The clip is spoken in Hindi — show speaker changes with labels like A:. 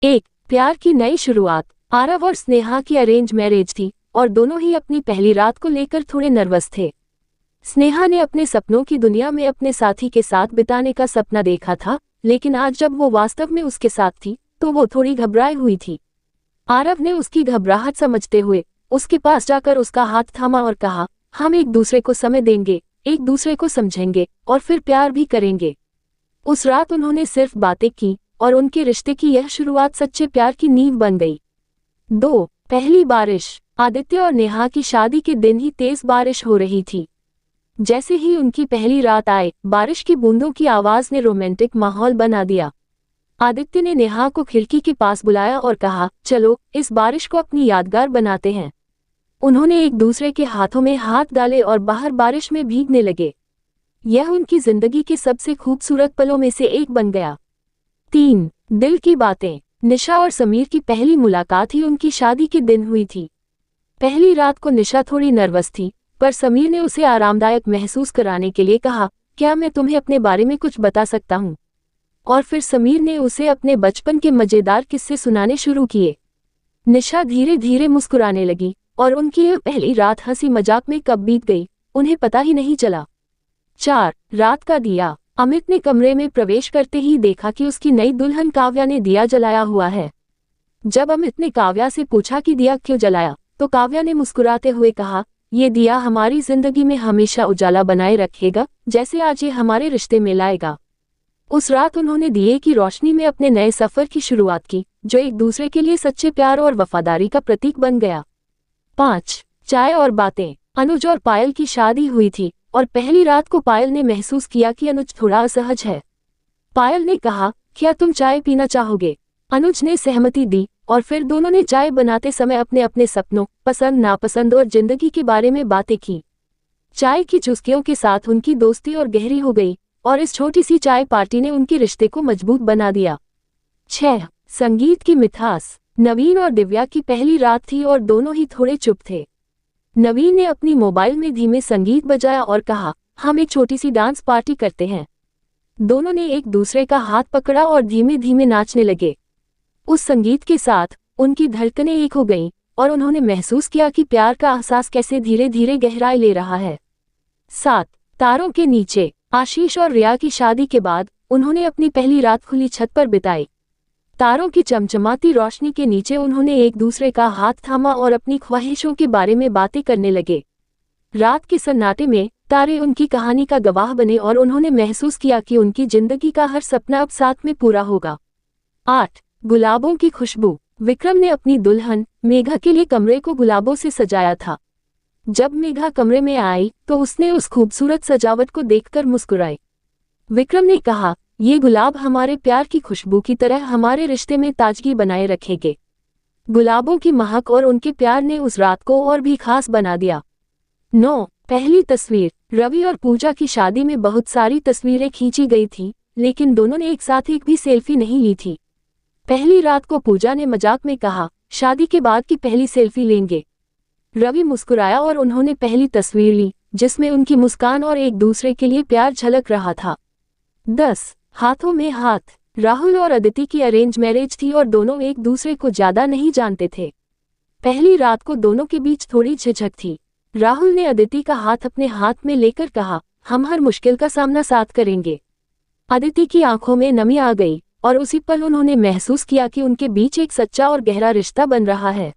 A: एक प्यार की नई शुरुआत। आरव और स्नेहा की अरेंज मैरिज थी और दोनों ही अपनी पहली रात को लेकर थोड़े नर्वस थे। स्नेहा ने अपने सपनों की दुनिया में अपने साथी के साथ बिताने का सपना देखा था, लेकिन आज जब वो वास्तव में उसके साथ थी तो वो थोड़ी घबराई हुई थी। आरव ने उसकी घबराहट समझते हुए उसके पास जाकर उसका हाथ थामा और कहा, हम एक दूसरे को समय देंगे, एक दूसरे को समझेंगे और फिर प्यार भी करेंगे। उस रात उन्होंने सिर्फ बातें की और उनके रिश्ते की यह शुरुआत सच्चे प्यार की नींव बन गई। 2 पहली बारिश। आदित्य और नेहा की शादी के दिन ही तेज बारिश हो रही थी। जैसे ही उनकी पहली रात आए, बारिश की बूंदों की आवाज ने रोमांटिक माहौल बना दिया। आदित्य ने नेहा को खिड़की के पास बुलाया और कहा, चलो इस बारिश को अपनी यादगार बनाते हैं। उन्होंने एक दूसरे के हाथों में हाथ डाले और बाहर बारिश में भीगने लगे। यह उनकी जिंदगी के सबसे खूबसूरत पलों में से एक बन गया। 3 दिल की बातें। निशा और समीर की पहली मुलाकात ही उनकी शादी के दिन हुई थी। पहली रात को निशा थोड़ी नर्वस थी, पर समीर ने उसे आरामदायक महसूस कराने के लिए कहा, क्या मैं तुम्हें अपने बारे में कुछ बता सकता हूँ? और फिर समीर ने उसे अपने बचपन के मजेदार किस्से सुनाने शुरू किए। निशा धीरे धीरे मुस्कुराने लगी और उनकी यह पहली रात हंसी मजाक में कब बीत गई उन्हें पता ही नहीं चला। 4 रात का दिया। अमित ने कमरे में प्रवेश करते ही देखा कि उसकी नई दुल्हन काव्या ने दिया जलाया हुआ है। जब अमित ने काव्या से पूछा कि दिया क्यों जलाया, तो काव्या ने मुस्कुराते हुए कहा, ये दिया हमारी जिंदगी में हमेशा उजाला बनाए रखेगा, जैसे आज ये हमारे रिश्ते में लाएगा। उस रात उन्होंने दिए की रोशनी में अपने नए सफर की शुरुआत की, जो एक दूसरे के लिए सच्चे प्यार और वफादारी का प्रतीक बन गया। 5 चाय और बातें। अनुज और पायल की शादी हुई थी और पहली रात को पायल ने महसूस किया कि अनुज थोड़ा असहज है। पायल ने कहा, क्या तुम चाय पीना चाहोगे? अनुज ने सहमति दी और फिर दोनों ने चाय बनाते समय अपने अपने सपनों, पसंद नापसंद और जिंदगी के बारे में बातें की। चाय की चुस्कियों के साथ उनकी दोस्ती और गहरी हो गई और इस छोटी सी चाय पार्टी ने उनके रिश्ते को मजबूत बना दिया। 6 संगीत की मिठास। नवीन और दिव्या की पहली रात थी और दोनों ही थोड़े चुप थे। नवीन ने अपनी मोबाइल में धीमे संगीत बजाया और कहा, हम एक छोटी सी डांस पार्टी करते हैं। दोनों ने एक दूसरे का हाथ पकड़ा और धीमे धीमे नाचने लगे। उस संगीत के साथ उनकी धड़कनें एक हो गईं और उन्होंने महसूस किया कि प्यार का एहसास कैसे धीरे धीरे गहराई ले रहा है। 7 तारों के नीचे। आशीष और रिया की शादी के बाद उन्होंने अपनी पहली रात खुली छत पर बिताई। तारों की चमचमाती रोशनी के नीचे उन्होंने एक दूसरे का हाथ थामा और अपनी ख्वाहिशों के बारे में बातें करने लगे। रात के सन्नाटे में तारे उनकी कहानी का गवाह बने और उन्होंने महसूस किया कि उनकी जिंदगी का हर सपना अब साथ में पूरा होगा। 8 गुलाबों की खुशबू। विक्रम ने अपनी दुल्हन मेघा के लिए कमरे को गुलाबों से सजाया था। जब मेघा कमरे में आई तो उसने उस खूबसूरत सजावट को देखकर मुस्कुराई। विक्रम ने कहा, ये गुलाब हमारे प्यार की खुशबू की तरह हमारे रिश्ते में ताजगी बनाए रखेंगे। गुलाबों की महक और उनके प्यार ने उस रात को और भी खास बना दिया। 9 पहली तस्वीर। रवि और पूजा की शादी में बहुत सारी तस्वीरें खींची गई थी, लेकिन दोनों ने एक साथ एक भी सेल्फी नहीं ली थी। पहली रात को पूजा ने मजाक में कहा, शादी के बाद की पहली सेल्फी लेंगे। रवि मुस्कुराया और उन्होंने पहली तस्वीर ली, जिसमें उनकी मुस्कान और एक दूसरे के लिए प्यार झलक रहा था। 10 हाथों में हाथ। राहुल और अदिति की अरेंज मैरिज थी और दोनों एक दूसरे को ज्यादा नहीं जानते थे। पहली रात को दोनों के बीच थोड़ी झिझक थी। राहुल ने अदिति का हाथ अपने हाथ में लेकर कहा, हम हर मुश्किल का सामना साथ करेंगे। अदिति की आंखों में नमी आ गई और उसी पल उन्होंने महसूस किया कि उनके बीच एक सच्चा और गहरा रिश्ता बन रहा है।